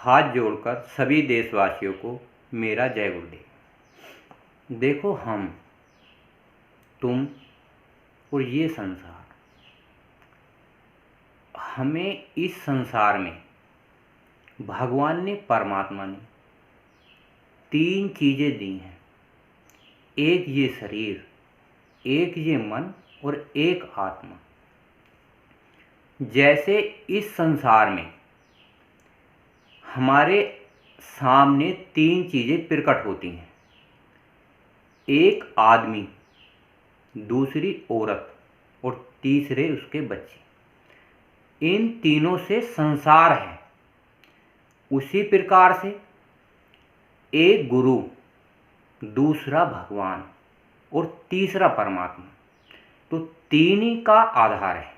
हाथ जोड़कर सभी देशवासियों को मेरा जय गुरुदेव। देखो, हम, तुम और ये संसार, हमें इस संसार में भगवान ने, परमात्मा ने 3 चीज़ें दी हैं। एक ये शरीर, एक ये मन और एक आत्मा। जैसे इस संसार में हमारे सामने 3 चीज़ें प्रकट होती हैं, एक आदमी, दूसरी औरत और तीसरे उसके बच्चे। इन तीनों से संसार है। उसी प्रकार से एक गुरु, दूसरा भगवान और तीसरा परमात्मा, तो तीन ही का आधार है।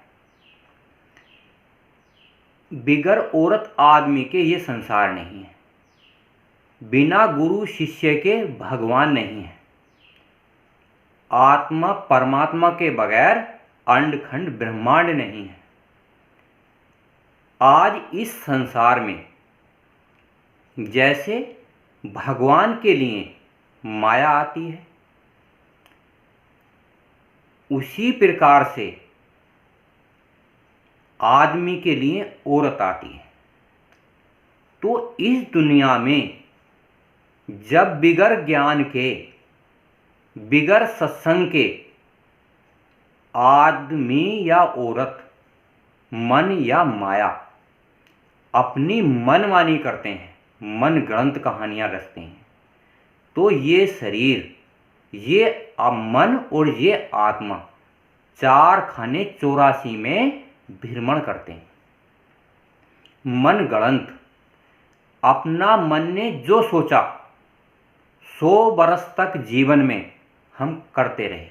बिगर औरत आदमी के ये संसार नहीं है। बिना गुरु शिष्य के भगवान नहीं है। आत्मा परमात्मा के बगैर अंडखंड ब्रह्मांड नहीं है। आज इस संसार में जैसे भगवान के लिए माया आती है, उसी प्रकार से आदमी के लिए औरत आती है। तो इस दुनिया में जब बिगर ज्ञान के, बिगर सत्संग के आदमी या औरत, मन या माया अपनी मनमानी करते हैं, मन गढ़ंत कहानियां रचते हैं, तो ये शरीर, ये मन और ये आत्मा 4 खाने 84 में भ्रमण करते हैं। मन गढ़ंत, अपना मन ने जो सोचा 100 वर्ष तक जीवन में हम करते रहे,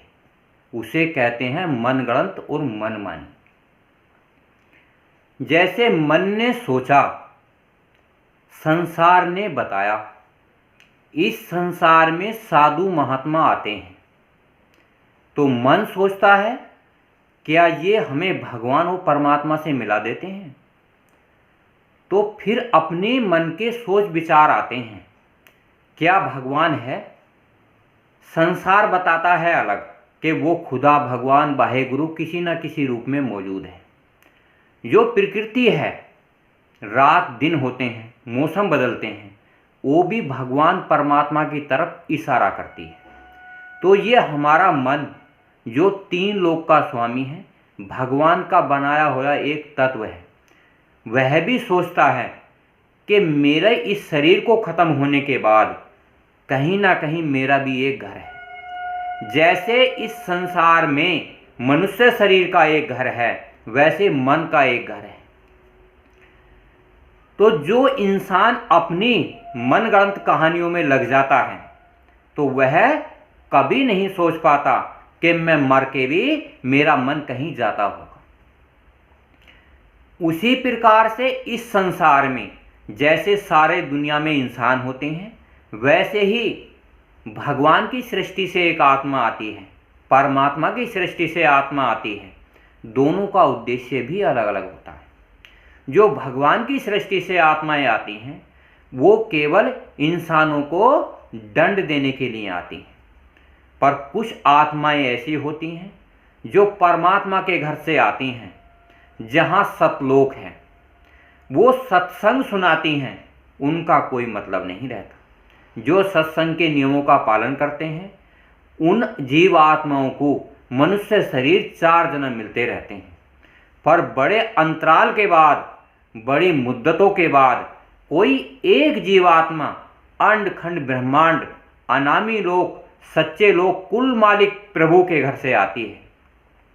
उसे कहते हैं मन गढ़ंत और मनमानी। जैसे मन ने सोचा, संसार ने बताया। इस संसार में साधु महात्मा आते हैं, तो मन सोचता है क्या ये हमें भगवान और परमात्मा से मिला देते हैं? तो फिर अपने मन के सोच विचार आते हैं, क्या भगवान है? संसार बताता है अलग कि वो खुदा, भगवान, वाहेगुरु किसी न किसी रूप में मौजूद है। जो प्रकृति है, रात दिन होते हैं, मौसम बदलते हैं, वो भी भगवान परमात्मा की तरफ इशारा करती है। तो ये हमारा मन, जो 3 लोक का स्वामी है, भगवान का बनाया हुआ एक तत्व है, वह भी सोचता है कि मेरे इस शरीर को खत्म होने के बाद कहीं ना कहीं मेरा भी एक घर है। जैसे इस संसार में मनुष्य शरीर का एक घर है, वैसे मन का एक घर है। तो जो इंसान अपनी मनगढ़ंत कहानियों में लग जाता है, तो वह कभी नहीं सोच पाता कि मैं मर के भी मेरा मन कहीं जाता होगा। उसी प्रकार से इस संसार में जैसे सारे दुनिया में इंसान होते हैं, वैसे ही भगवान की सृष्टि से एक आत्मा आती है, परमात्मा की सृष्टि से आत्मा आती है। दोनों का उद्देश्य भी अलग अलग होता है। जो भगवान की सृष्टि से आत्माएं आती हैं, वो केवल इंसानों को दंड देने के लिए आती हैं। पर कुछ आत्माएं ऐसी होती हैं जो परमात्मा के घर से आती हैं, जहाँ सतलोक है। वो सत्संग सुनाती हैं, उनका कोई मतलब नहीं रहता। जो सत्संग के नियमों का पालन करते हैं, उन जीव आत्माओं को मनुष्य शरीर 4 जन्म मिलते रहते हैं। पर बड़े अंतराल के बाद, बड़ी मुद्दतों के बाद कोई एक जीवात्मा अंडखंड ब्रह्मांड, अनामी लोक, सच्चे लोक, कुल मालिक प्रभु के घर से आती है,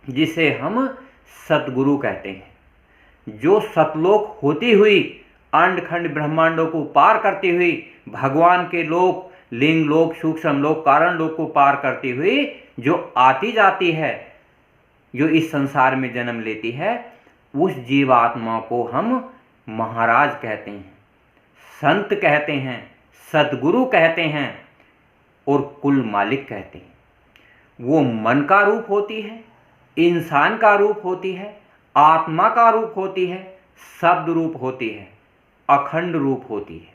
जिसे हम सतगुरु कहते हैं। जो सतलोक होती हुई अंडखंड ब्रह्मांडों को पार करती हुई भगवान के लोक, लिंग लोक, सूक्ष्म लोक, कारण लोक को पार करती हुई जो आती जाती है, जो इस संसार में जन्म लेती है, उस जीवात्मा को हम महाराज कहते हैं, संत कहते हैं, सतगुरु कहते हैं और कुल मालिक कहते हैं। वो मन का रूप होती है, इंसान का रूप होती है, आत्मा का रूप होती है, शब्द रूप होती है। अखंड रूप होती है,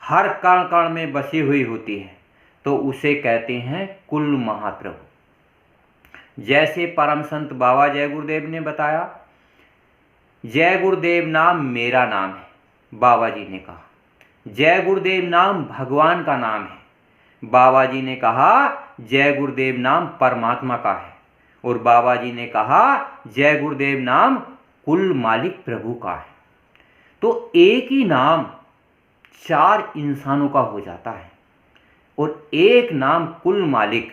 हर कण कण में बसी हुई होती है, तो उसे कहते हैं कुल महाप्रभु। जैसे परम संत बाबा जय गुरुदेव ने बताया, जय गुरुदेव नाम मेरा नाम है, बाबा जी ने कहा। जय गुरुदेव नाम भगवान का नाम है, बाबा जी ने कहा। जय गुरुदेव नाम परमात्मा का है, और बाबा जी ने कहा जय गुरुदेव नाम कुल मालिक प्रभु का है। तो एक ही नाम 4 इंसानों का हो जाता है, और एक नाम कुल मालिक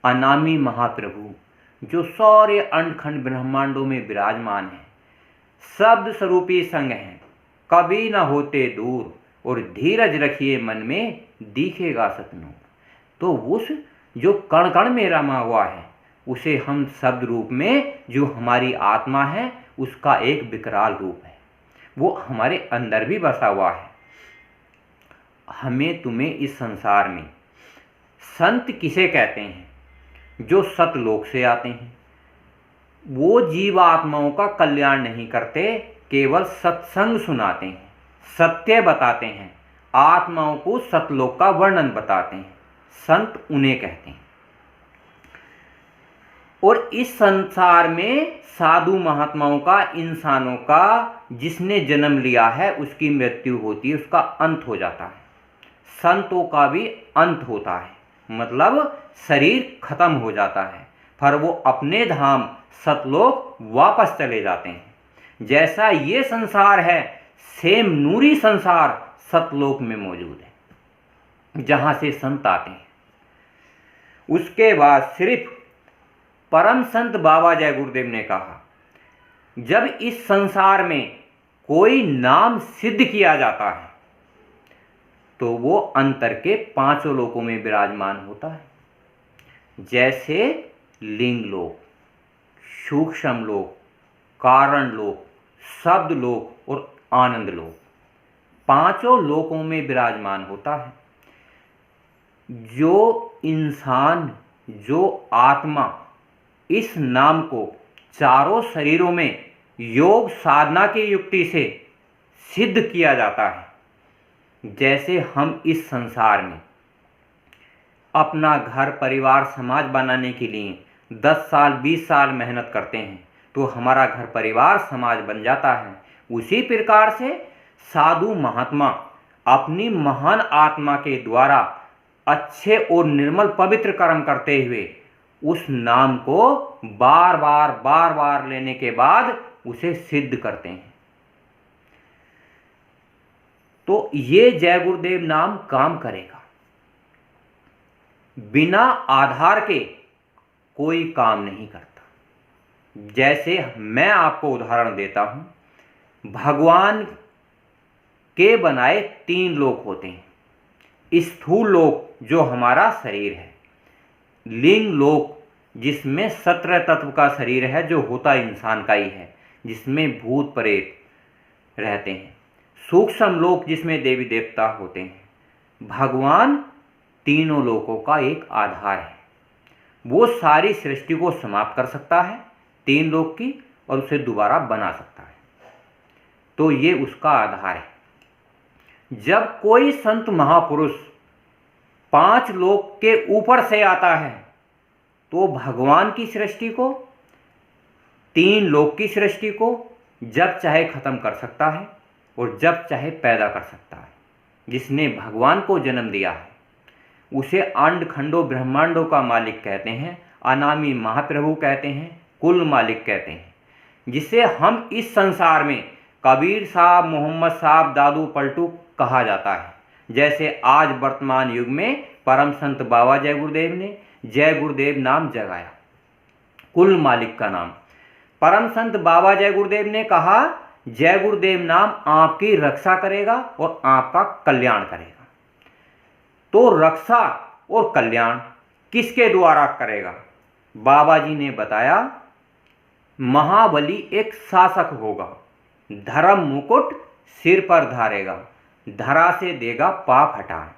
अनामी महाप्रभु, जो सारे अंडखंड ब्रह्मांडों में विराजमान है, शब्द स्वरूपी संग हैं, कभी न होते दूर, और धीरज रखिए मन में दिखेगा सतनूर। तो उस जो कण कण में रमा हुआ है, उसे हम शब्द रूप में, जो हमारी आत्मा है, उसका एक विकराल रूप है, वो हमारे अंदर भी बसा हुआ है। हमें तुम्हें इस संसार में संत किसे कहते हैं? जो सतलोक से आते हैं। वो जीवात्माओं का कल्याण नहीं करते, केवल सत्संग सुनाते हैं, सत्य बताते हैं, आत्माओं को सतलोक का वर्णन बताते हैं, संत उन्हें कहते हैं। और इस संसार में साधु महात्माओं का, इंसानों का, जिसने जन्म लिया है उसकी मृत्यु होती है, उसका अंत हो जाता है। संतों का भी अंत होता है, मतलब शरीर खत्म हो जाता है, पर वो अपने धाम सतलोक वापस चले जाते हैं। जैसा ये संसार है, सेम नूरी संसार सतलोक में मौजूद है, जहां से संत आते हैं। उसके बाद सिर्फ परम संत बाबा जय गुरुदेव ने कहा, जब इस संसार में कोई नाम सिद्ध किया जाता है, तो वो अंतर के 5 लोकों में विराजमान होता है। जैसे लिंग लोक, सूक्ष्म लोक, कारण लोक, शब्द लोक और आनंद लोक, 5 लोकों में विराजमान होता है। जो इंसान, जो आत्मा इस नाम को चारों शरीरों में योग साधना की युक्ति से सिद्ध किया जाता है, जैसे हम इस संसार में अपना घर परिवार समाज बनाने के लिए 10 साल 20 साल मेहनत करते हैं, तो हमारा घर परिवार समाज बन जाता है। उसी प्रकार से साधु महात्मा अपनी महान आत्मा के द्वारा अच्छे और निर्मल पवित्र कर्म करते हुए उस नाम को बार बार लेने के बाद उसे सिद्ध करते हैं। तो ये जय गुरुदेव नाम काम करेगा। बिना आधार के कोई काम नहीं करता। जैसे मैं आपको उदाहरण देता हूं, भगवान के बनाए 3 लोक होते हैं। स्थूल लोक जो हमारा शरीर है, लिंग लोक जिसमें 17 तत्व का शरीर है, जो होता इंसान का ही है, जिसमें भूत प्रेत रहते हैं। सूक्ष्म लोक जिसमें देवी देवता होते हैं। भगवान तीनों लोकों का एक आधार है। वो सारी सृष्टि को समाप्त कर सकता है 3 लोक की, और उसे दोबारा बना सकता है। तो ये उसका आधार है। जब कोई संत महापुरुष 5 लोक के ऊपर से आता है, तो भगवान की सृष्टि को, 3 लोक की सृष्टि को जब चाहे खत्म कर सकता है और जब चाहे पैदा कर सकता है। जिसने भगवान को जन्म दिया है उसे अंड खंडों ब्रह्मांडों का मालिक कहते हैं, अनामी महाप्रभु कहते हैं, कुल मालिक कहते हैं। जिसे हम इस संसार में कबीर साहब, मोहम्मद साहब, दादू पलटू कहा जाता है। जैसे आज वर्तमान युग में परम संत बाबा जय गुरुदेव ने जय गुरुदेव नाम जगाया, कुल मालिक का नाम। परम संत बाबा जय गुरुदेव ने कहा, जय गुरुदेव नाम आपकी रक्षा करेगा और आपका कल्याण करेगा। तो रक्षा और कल्याण किसके द्वारा करेगा? बाबा जी ने बताया, महाबली एक शासक होगा, धर्म मुकुट सिर पर धारेगा, धरा से देगा पाप हटाए।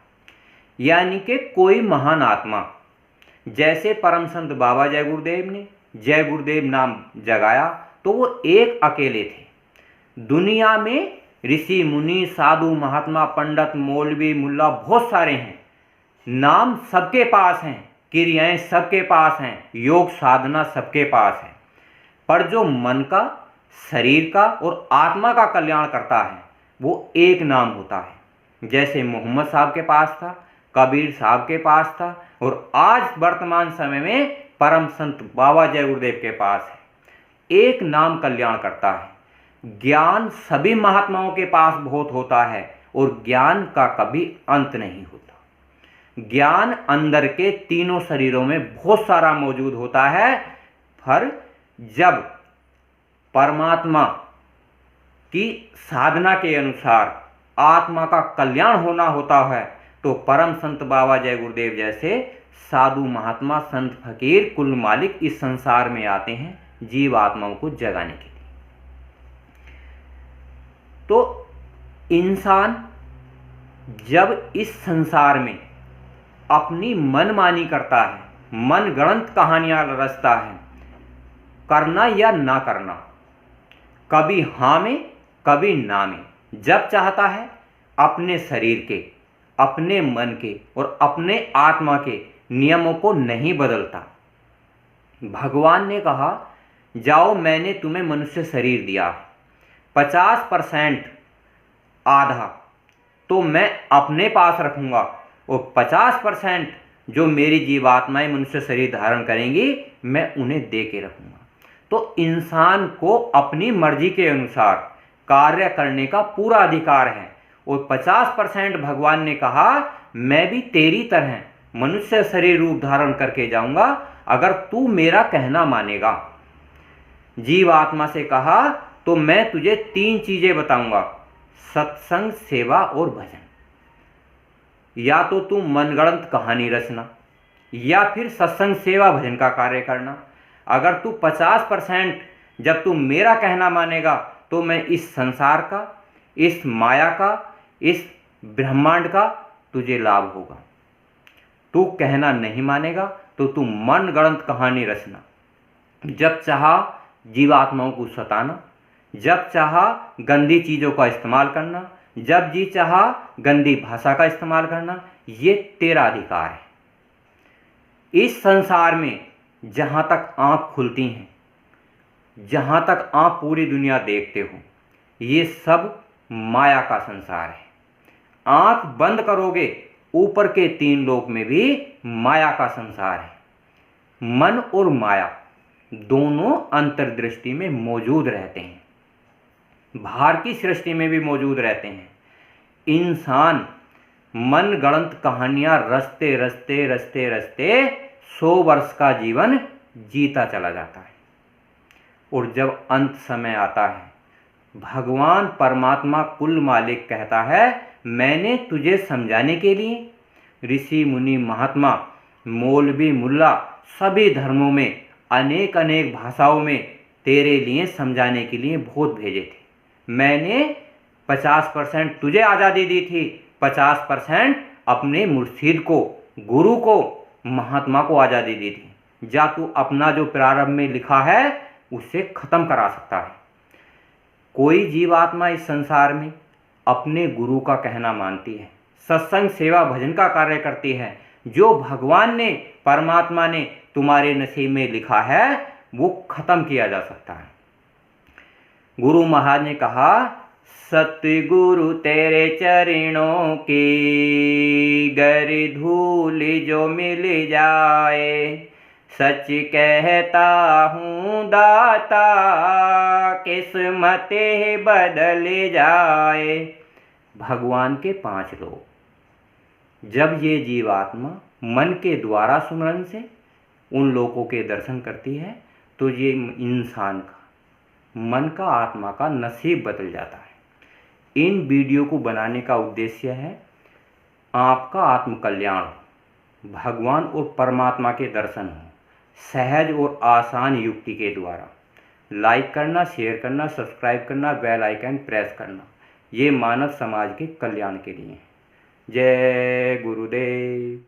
यानी कि कोई महान आत्मा, जैसे परम संत बाबा जय गुरुदेव ने जय गुरुदेव नाम जगाया, तो वो एक अकेले थे। दुनिया में ऋषि मुनि साधु महात्मा पंडित मौलवी मुल्ला बहुत सारे हैं, नाम सबके पास हैं, क्रियाएं सबके पास हैं, योग साधना सबके पास है, पर जो मन का, शरीर का और आत्मा का कल्याण करता है वो एक नाम होता है। जैसे मोहम्मद साहब के पास था, कबीर साहब के पास था, और आज वर्तमान समय में परम संत बाबा जय गुरुदेव के पास है। एक नाम कल्याण करता है। ज्ञान सभी महात्माओं के पास बहुत होता है और ज्ञान का कभी अंत नहीं होता। ज्ञान अंदर के तीनों शरीरों में बहुत सारा मौजूद होता है, पर जब परमात्मा की साधना के अनुसार आत्मा का कल्याण होना होता है तो परम संत बाबा जय गुरुदेव जैसे साधु महात्मा संत फकीर कुल मालिक इस संसार में आते हैं जीव आत्माओं को जगाने के लिए। तो इंसान जब इस संसार में अपनी मनमानी करता है, मनगढ़ंत कहानियां रचता है, करना या ना करना, कभी हाँ में कभी ना में, जब चाहता है अपने शरीर के, अपने मन के और अपने आत्मा के नियमों को नहीं बदलता। भगवान ने कहा जाओ मैंने तुम्हें मनुष्य शरीर दिया, 50% आधा तो मैं अपने पास रखूंगा और 50% जो मेरी जीवात्माएं मनुष्य शरीर धारण करेंगी मैं उन्हें दे के रखूंगा। तो इंसान को अपनी मर्जी के अनुसार कार्य करने का पूरा अधिकार है और 50% भगवान ने कहा मैं भी तेरी तरह मनुष्य शरीर रूप धारण करके जाऊंगा अगर तू मेरा कहना मानेगा। जीव आत्मा से कहा तो मैं तुझे 3 चीजें बताऊंगा, सत्संग, सेवा और भजन। या तो तू मनगढ़ंत कहानी रचना या फिर सत्संग सेवा भजन का कार्य करना। अगर तू 50% जब तू मेरा कहना मानेगा तो मैं इस संसार का, इस माया का, इस ब्रह्मांड का तुझे लाभ होगा। तू कहना नहीं मानेगा तो तू मनगढ़ंत कहानी रचना, जब चाहा जीवात्माओं को सताना, जब चाहा गंदी चीज़ों का इस्तेमाल करना, जब जी चाहा गंदी भाषा का इस्तेमाल करना, ये तेरा अधिकार है। इस संसार में जहाँ तक आँख खुलती हैं, जहाँ तक आप पूरी दुनिया देखते हो, ये सब माया का संसार है। आँख बंद करोगे ऊपर के 3 लोक में भी माया का संसार है। मन और माया दोनों अंतर्दृष्टि में मौजूद रहते हैं, बाहर की सृष्टि में भी मौजूद रहते हैं। इंसान मनगढ़ंत कहानियां रचते रचते रचते रचते 100 वर्ष का जीवन जीता चला जाता है और जब अंत समय आता है भगवान परमात्मा कुल मालिक कहता है मैंने तुझे समझाने के लिए ऋषि मुनि महात्मा मौलवी मुल्ला सभी धर्मों में अनेक अनेक भाषाओं में तेरे लिए समझाने के लिए बहुत भेजे थे। मैंने 50% तुझे आज़ादी दी थी, 50% अपने मुर्शिद को, गुरु को, महात्मा को आज़ादी दी थी। जा तू अपना जो प्रारंभ में लिखा है उसे ख़त्म करा सकता है। कोई जीवात्मा इस संसार में अपने गुरु का कहना मानती है, सत्संग सेवा भजन का कार्य करती है, जो भगवान ने, परमात्मा ने तुम्हारे नसीब में लिखा है वो ख़त्म किया जा सकता है। गुरु महाराज ने कहा सतगुरु तेरे चरणों की गरी धूल जो मिल जाए, सच कहता हूँ दाता किस्मत बदल जाए। भगवान के 5 लोग, जब ये जीवात्मा मन के द्वारा सुमरन से उन लोगों के दर्शन करती है तो ये इंसान का, मन का, आत्मा का नसीब बदल जाता है। इन वीडियो को बनाने का उद्देश्य है आपका आत्मकल्याण हो, भगवान और परमात्मा के दर्शन हो, सहज और आसान युक्ति के द्वारा। लाइक करना, शेयर करना, सब्सक्राइब करना, बेल आइकन प्रेस करना, ये मानव समाज के कल्याण के लिए है। जय गुरुदेव।